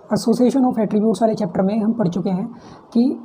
Association of attributes वाले chapter में हम पढ़ चुके हैं कि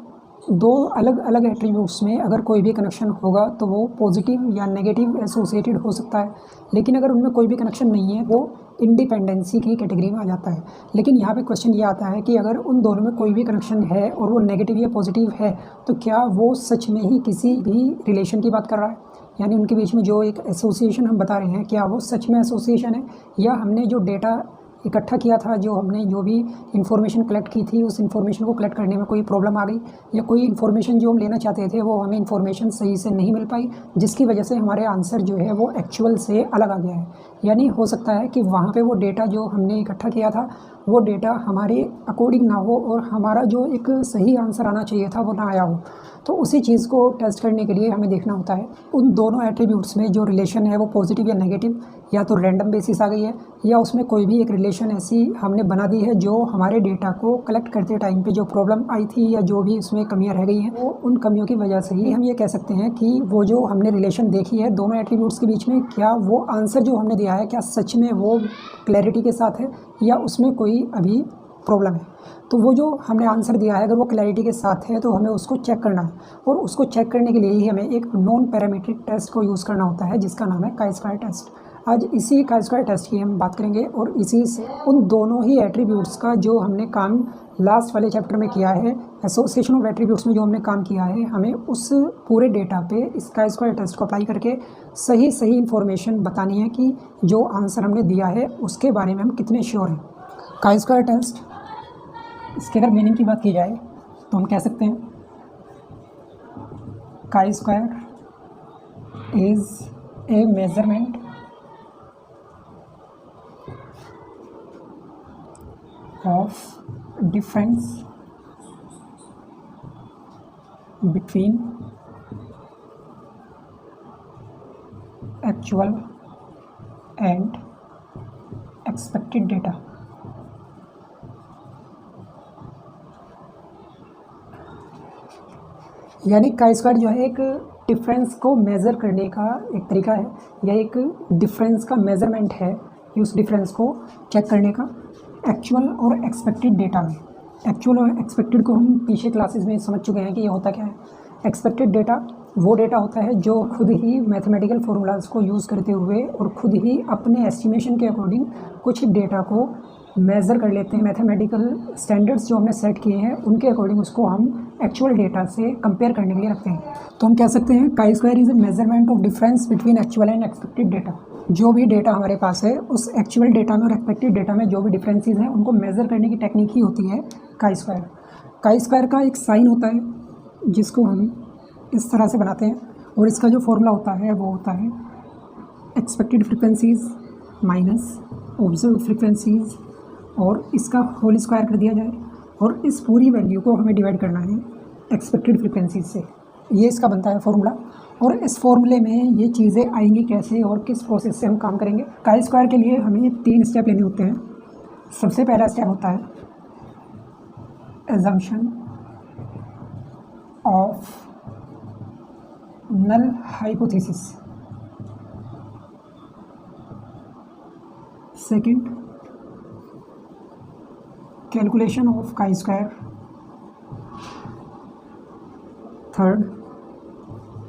दो अलग अलग एट्रीब्यूट्स में अगर कोई भी कनेक्शन होगा तो वो पॉजिटिव या नेगेटिव एसोसिएटेड हो सकता है, लेकिन अगर उनमें कोई भी कनेक्शन नहीं है वो इंडिपेंडेंसी की कैटेगरी में आ जाता है। लेकिन यहाँ पे क्वेश्चन ये आता है कि अगर उन दोनों में कोई भी कनेक्शन है और वो नेगेटिव या पॉजिटिव है तो क्या वो सच में ही किसी भी रिलेशन की बात कर रहा है, यानी उनके बीच में जो एक एसोसिएशन हम बता रहे हैं क्या वो सच में एसोसिएशन है, या हमने जो डेटा इकट्ठा किया था, हमने जो भी इन्फॉर्मेशन कलेक्ट की थी उस इन्फॉर्मेशन को कलेक्ट करने में कोई प्रॉब्लम आ गई, या कोई इन्फॉर्मेशन जो हम लेना चाहते थे वो हमें इन्फॉर्मेशन सही से नहीं मिल पाई, जिसकी वजह से हमारे आंसर जो है वो एक्चुअल से अलग आ गया है। यानी हो सकता है कि वहाँ पे वो डेटा जो हमने इकट्ठा किया था वो डेटा हमारे अकॉर्डिंग ना हो और हमारा जो एक सही आंसर आना चाहिए था वो ना आया हो। तो उसी चीज़ को टेस्ट करने के लिए हमें देखना होता है उन दोनों एट्रीब्यूट्स में जो रिलेशन है वो पॉजिटिव या नेगेटिव, या तो रैंडम बेसिस आ गई है या उसमें कोई भी एक रिलेशन ऐसी हमने बना दी है जो हमारे डेटा को कलेक्ट करते टाइम पे जो प्रॉब्लम आई थी या जो भी उसमें कमियां रह गई हैं वो उन कमियों की वजह से ही हम ये कह सकते हैं कि वो जो हमने रिलेशन देखी है दोनों एट्रीब्यूट्स के बीच में, क्या वो आंसर जो हमने दिया है क्या सच में वो क्लैरिटी के साथ है या उसमें कोई अभी प्रॉब्लम है। तो वो जो हमने आंसर दिया है अगर वो क्लैरिटी के साथ है तो हमें उसको चेक करना है, और उसको चेक करने के लिए ही हमें एक नॉन पैरामीट्रिक टेस्ट को यूज़ करना होता है जिसका नाम है chi-square टेस्ट। आज इसी chi-square टेस्ट की हम बात करेंगे और इसी से उन दोनों ही एट्रीब्यूट्स का जो हमने काम लास्ट वाले चैप्टर में किया है, एसोसिएशन ऑफ एट्रीब्यूट्स में जो हमने काम किया है, हमें उस पूरे डेटा पे इस chi-square टेस्ट को अप्लाई करके सही इन्फॉर्मेशन बतानी है कि जो आंसर हमने दिया है उसके बारे में हम कितने श्योर हैं। chi-square टेस्ट, इसके अगर मीनिंग की बात की जाए तो हम कह सकते हैं chi-square is a measurement of difference between actual and expected data. यानी chi-square जो है एक डिफरेंस को मेज़र करने का एक तरीका है या एक डिफरेंस का मेज़रमेंट है कि उस डिफरेंस को चेक करने का एक्चुअल और एक्सपेक्टेड डेटा में। एक्चुअल और एक्सपेक्टेड को हम पीछे क्लासेस में समझ चुके हैं कि ये होता क्या है। एक्सपेक्टेड डेटा वो डेटा होता है जो खुद ही मैथमेटिकल फार्मूलाज को यूज़ करते हुए और खुद ही अपने एस्टिमेशन के अकॉर्डिंग कुछ डेटा को मेज़र कर लेते हैं। मैथमेटिकल स्टैंडर्ड्स जो हमने सेट किए हैं उनके अकॉर्डिंग उसको हम एक्चुअल डेटा से कंपेयर करने के लिए रखते हैं। तो हम कह सकते हैं chi-square is a measurement of difference between actual and expected data. जो भी डेटा हमारे पास है उस एक्चुअल डेटा में और एक्सपेक्टेड डेटा में जो भी डिफरेंसेस हैं उनको मेज़र करने की टेक्निक ही होती है chi-square। chi-square का एक साइन होता है जिसको हम इस तरह से बनाते हैं और इसका जो फॉर्मूला होता है वो होता है expected frequencies minus observe frequencies, और इसका होल स्क्वायर कर दिया जाए और इस पूरी वैल्यू को हमें डिवाइड करना है एक्सपेक्टेड फ्रिक्वेंसीज से। ये इसका बनता है फॉर्मूला, और इस फॉर्मूले में ये चीज़ें आएंगी कैसे और किस प्रोसेस से हम काम करेंगे। chi-square के लिए हमें 3 स्टेप लेने होते हैं। सबसे पहला स्टेप होता है assumption of null hypothesis. Second, calculation of chi-square। Third,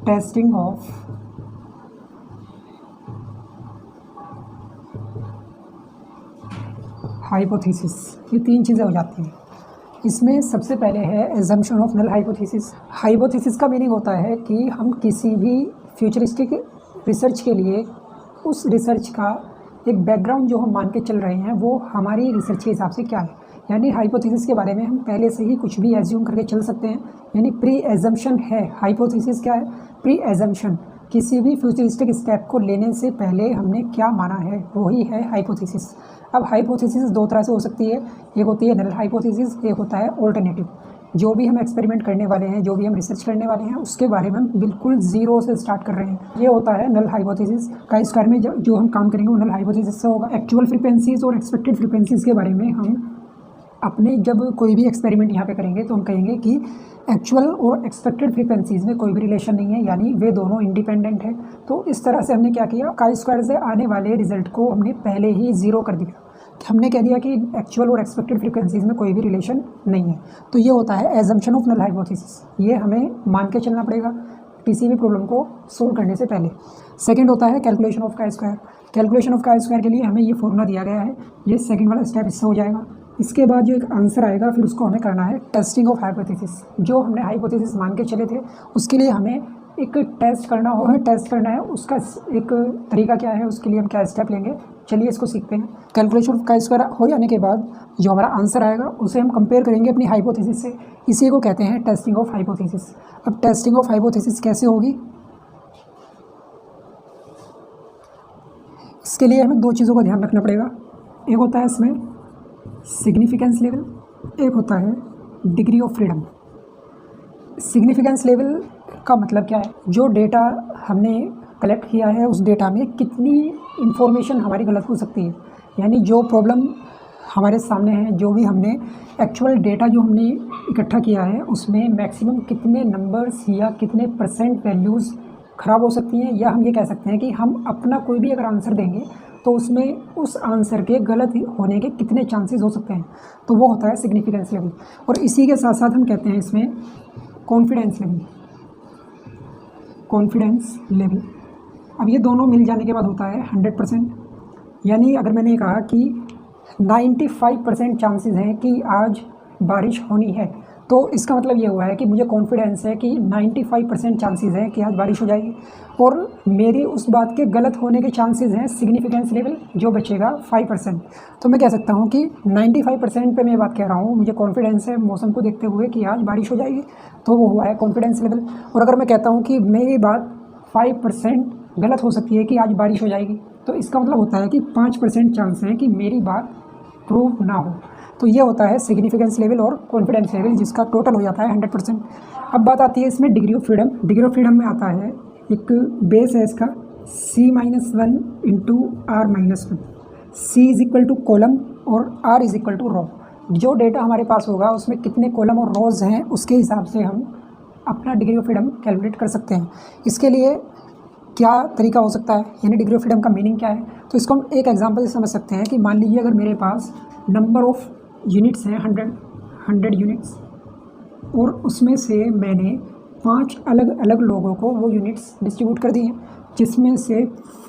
testing of hypothesis. ये 3 चीज़ें हो जाती हैं। इसमें सबसे पहले है assumption of null hypothesis. Hypothesis का मीनिंग होता है कि हम किसी भी फ्यूचरिस्टिक रिसर्च के लिए उस रिसर्च का एक बैकग्राउंड जो हम मान के चल रहे हैं वो हमारी रिसर्च के हिसाब से क्या है। यानी हाइपोथेसिस के बारे में हम पहले से ही कुछ भी एज्यूम करके चल सकते हैं, यानी प्री एजम्पशन है। हाइपोथेसिस क्या है? Pre assumption. किसी भी फ्यूचरिस्टिक स्टेप को लेने से पहले हमने क्या माना है वही है हाइपोथेसिस। अब हाइपोथेसिस 2 तरह से हो सकती है, एक होती है नल हाइपोथेसिस, एक होता है ऑल्टरनेटिव। जो भी हम एक्सपेरिमेंट करने वाले हैं, जो भी हम रिसर्च करने वाले हैं उसके बारे में हम बिल्कुल ज़ीरो से स्टार्ट कर रहे हैं, ये होता है नल हाइपोथेसिस। chi-square में जो हम काम करेंगे वो नल हाइपोथेसिस से होगा। एक्चुअल फ्रीक्वेंसीज और एक्सपेक्टेड फ्रीक्वेंसीज के बारे में हम अपने जब कोई भी एक्सपेरिमेंट यहाँ पे करेंगे तो हम कहेंगे कि एक्चुअल और एक्सपेक्टेड फ्रीक्वेंसीज़ में कोई भी रिलेशन नहीं है, यानी वे दोनों इंडिपेंडेंट है। तो इस तरह से हमने क्या किया, chi-square से आने वाले रिजल्ट को हमने पहले ही ज़ीरो कर दिया। हमने कह दिया कि एक्चुअल और एक्सपेक्टेड फ्रीक्वेंसीज में कोई भी रिलेशन नहीं है। तो ये होता है एजम्पशन ऑफ नल हाइपोथेसिस। ये हमें मान के चलना पड़ेगा किसी भी प्रॉब्लम को सोल्व करने से पहले। सेकंड होता है कैलकुलेशन ऑफ का स्क्वायर। कैलकुलेशन ऑफ का स्क्वायर के लिए हमें ये फॉर्मूला दिया गया है, ये सेकंड वाला स्टेप इससे हो जाएगा। इसके बाद जो एक आंसर आएगा फिर उसको हमें करना है टेस्टिंग ऑफ हाइपोथेसिस। जो हमने हाइपोथेसिस मान के चले थे उसके लिए हमें एक टेस्ट करना होगा, टेस्ट करना है। उसका एक तरीका क्या है, उसके लिए हम क्या स्टेप लेंगे, चलिए इसको सीखते हैं। कैलकुलेशन ऑफ का स्क्वायर हो जाने के बाद जो हमारा आंसर आएगा उसे हम कंपेयर करेंगे अपनी हाइपोथेसिस से। इसी को कहते हैं टेस्टिंग ऑफ हाइपोथेसिस। अब टेस्टिंग ऑफ हाइपोथेसिस कैसे होगी, इसके लिए हमें दो चीज़ों का ध्यान रखना पड़ेगा। एक होता है इसमें सिग्निफिकेंस लेवल, एक होता है degree of freedom. Significance level का मतलब क्या है, जो डेटा हमने कलेक्ट किया है उस डेटा में कितनी इन्फॉर्मेशन हमारी गलत हो सकती है। यानी जो प्रॉब्लम हमारे सामने है, जो भी हमने एक्चुअल डेटा जो हमने इकट्ठा किया है उसमें मैक्सिमम कितने नंबर्स या कितने परसेंट वैल्यूज़ ख़राब हो सकती हैं। या हम ये कह सकते हैं कि हम अपना कोई भी अगर आंसर देंगे तो उसमें उस आंसर के गलत होने के कितने चांसेस हो सकते हैं, तो वो होता है सिग्निफिकेंस लेवल। और इसी के साथ साथ हम कहते हैं इसमें कॉन्फिडेंस लेवल। कॉन्फिडेंस लेवल, अब ये दोनों मिल जाने के बाद होता है 100%। यानी अगर मैंने कहा कि 95% चांसेस हैं कि आज बारिश होनी है, तो इसका मतलब ये हुआ है कि मुझे कॉन्फिडेंस है कि 95% चांसेस हैं कि आज बारिश हो जाएगी, और मेरी उस बात के गलत होने के चांसेस हैं सिग्निफिकेंस लेवल जो बचेगा 5%। तो मैं कह सकता हूँ कि 95% पे मैं बात कह रहा हूँ, मुझे कॉन्फिडेंस है मौसम को देखते हुए कि आज बारिश हो जाएगी, तो वो हुआ है कॉन्फिडेंस लेवल। और अगर मैं कहता हूँ कि मेरी बात 5% गलत हो सकती है कि आज बारिश हो जाएगी, तो इसका मतलब होता है कि 5% चांस है कि मेरी बात प्रूव ना हो। तो ये होता है सिग्निफिकेंस लेवल और कॉन्फिडेंस लेवल, जिसका टोटल हो जाता है 100%। अब बात आती है इसमें degree of freedom. Degree of freedom में आता है एक बेस है इसका C-1 into R-1। C is equal to column और R is equal to row. जो डेटा हमारे पास होगा उसमें कितने कॉलम और रोज हैं उसके हिसाब से हम अपना डिग्री ऑफ फ्रीडम कैलकुलेट कर सकते हैं। इसके लिए क्या तरीका हो सकता है, यानी डिग्री ऑफ फ्रीडम का मीनिंग क्या है, तो इसको हम एक एग्जांपल से समझ सकते हैं कि मान लीजिए अगर मेरे पास नंबर ऑफ़ यूनिट्स हैं 100 यूनिट्स, और उसमें से मैंने 5 अलग अलग लोगों को वो यूनिट्स डिस्ट्रीब्यूट कर दी हैं, जिसमें से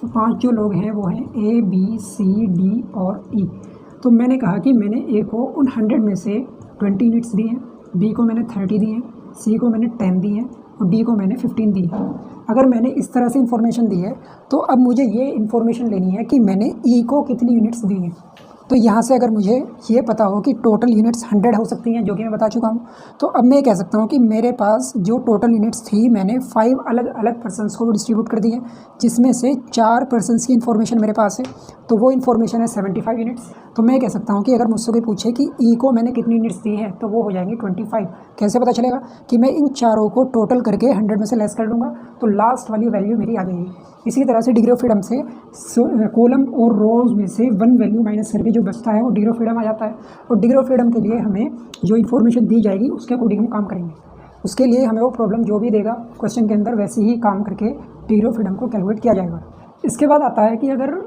5 जो लोग हैं वो हैं A, B, C, D और E। तो मैंने कहा कि मैंने A को उन 100 में से 20 यूनिट्स दी हैं, B को मैंने 30 दी हैं, C को मैंने 10 दी हैं और D को मैंने 15 दी है। अगर मैंने इस तरह से इन्फॉर्मेशन दी है तो अब मुझे ये इन्फॉर्मेशन लेनी है कि मैंने E को कितनी यूनिट्स दी हैं। तो यहाँ से अगर मुझे ये पता हो कि टोटल यूनिट्स 100 हो सकती हैं, जो कि मैं बता चुका हूँ, तो अब मैं कह सकता हूँ कि मेरे पास जो टोटल यूनिट्स थी मैंने 5 अलग अलग पर्सनस को डिस्ट्रीब्यूट कर दी है, जिसमें से 4 पर्सनस की इन्फॉर्मेशन मेरे पास है, तो वो इन्फॉर्मेशन है 75 यूनिट्स। तो मैं कह सकता हूँ कि अगर मुझसे कोई पूछे कि ई को मैंने कितनी यूनिट्स दी हैं तो वो हो जाएंगी 25। कैसे पता चलेगा कि मैं इन चारों को टोटल करके 100 में से लेस कर दूँगा तो लास्ट वाली वैल्यू मेरी आ जाएगी। इसी तरह से डिग्री ऑफ फ्रीडम से कॉलम और रोज में से 1 वैल्यू माइनस करके जो बचता है वो डिग्री ऑफ फ्रीडम आ जाता है। और डिग्री ऑफ फ्रीडम के लिए हमें जो इन्फॉर्मेशन दी जाएगी उसके अकॉर्डिंग हम काम करेंगे। उसके लिए हमें वो प्रॉब्लम जो भी देगा क्वेश्चन के अंदर वैसे ही काम करके डिग्री ऑफ फ्रीडम को कैलकुलेट किया जाएगा। इसके बाद आता है कि अगर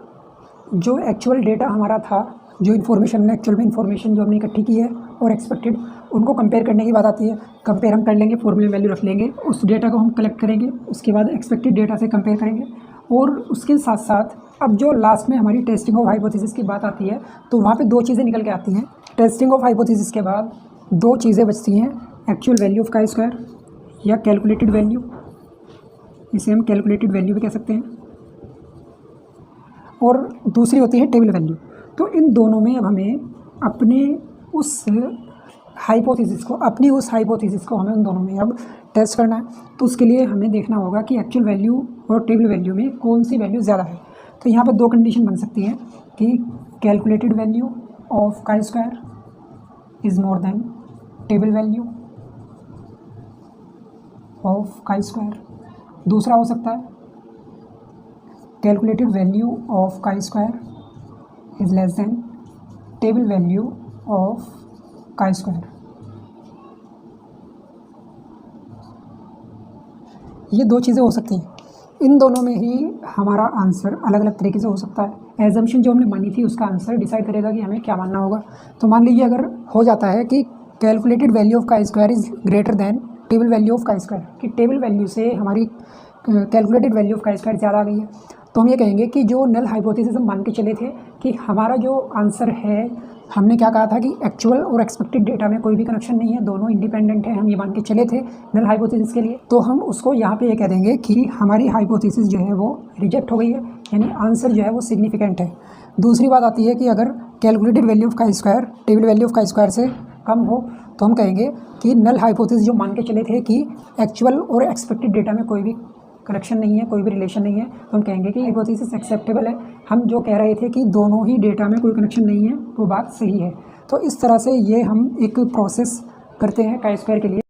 जो एक्चुअल डेटा हमारा था, जो इन्फॉर्मेशन एक्चुअल में इन्फॉर्मेशन जो हमने इकट्ठी की है और एक्सपेक्टेड, उनको कंपेयर करने की बात आती है। कंपेयर हम कर लेंगे, फॉर्मूले वैल्यू रख लेंगे, उस डेटा को हम कलेक्ट करेंगे, उसके बाद एक्सपेक्टेड डेटा से कंपेयर करेंगे। और उसके साथ साथ अब जो लास्ट में हमारी टेस्टिंग ऑफ हाइपोथेसिस की बात आती है तो वहाँ पे 2 चीज़ें निकल के आती हैं। टेस्टिंग ऑफ हाइपोथेसिस के बाद 2 चीज़ें बचती हैं, एक्चुअल वैल्यू ऑफ का स्क्वायर या कैलकुलेटेड वैल्यू, इसे हम कैलकुलेटेड वैल्यू भी कह सकते हैं, और दूसरी होती है टेबल वैल्यू। तो इन दोनों में अब हमें अपने उस हाइपोथेसिस को हमें उन दोनों में अब टेस्ट करना है। तो उसके लिए हमें देखना होगा कि एक्चुअल वैल्यू और टेबल वैल्यू में कौन सी वैल्यू ज़्यादा है। तो यहाँ पर 2 कंडीशन बन सकती हैं कि कैलकुलेटेड वैल्यू ऑफ का square is more than table value of का स्क्वायर। दूसरा हो सकता है कैलकुलेटेड वैल्यू ऑफ का square is less than table value of का स्क्वायर। ये 2 चीज़ें हो सकती हैं। इन दोनों में ही हमारा आंसर अलग अलग तरीके से हो सकता है। एजम्पशन जो हमने मानी थी उसका आंसर डिसाइड करेगा कि हमें क्या मानना होगा। तो मान लीजिए अगर हो जाता है कि कैलकुलेटेड वैल्यू ऑफ का square is greater than table value of का स्क्वायर, कि टेबल वैल्यू से हमारी कैलकुलेटेड वैल्यू ऑफ का स्क्वायर ज़्यादा आ गई है, तो हम ये कहेंगे कि जो नल हाइपोथेसिस हम मान के चले थे कि हमारा जो आंसर है, हमने क्या कहा था कि एक्चुअल और एक्सपेक्टेड डेटा में कोई भी कनेक्शन नहीं है, दोनों इंडिपेंडेंट है, हम ये मान के चले थे नल हाइपोथेसिस के लिए। तो हम उसको यहाँ पे ये कह देंगे कि हमारी हाइपोथेसिस जो है वो रिजेक्ट हो गई है, यानी आंसर जो है वो सिग्निफिकेंट है। दूसरी बात आती है कि अगर कैलकुलेटेड वैल्यू ऑफ का स्क्वायर टेबल वैल्यू ऑफ का स्क्वायर से कम हो तो हम कहेंगे कि नल हाइपोथेसिस जो मान के चले थे कि एक्चुअल और एक्सपेक्टेड डेटा में कोई भी कनेक्शन नहीं है, कोई भी रिलेशन नहीं है, तो हम कहेंगे कि हाइपोथेसिस एक्सेप्टेबल है। हम जो कह रहे थे कि दोनों ही डेटा में कोई कनेक्शन नहीं है वो बात सही है। तो इस तरह से ये हम एक प्रोसेस करते हैं chi स्क्वायर के लिए।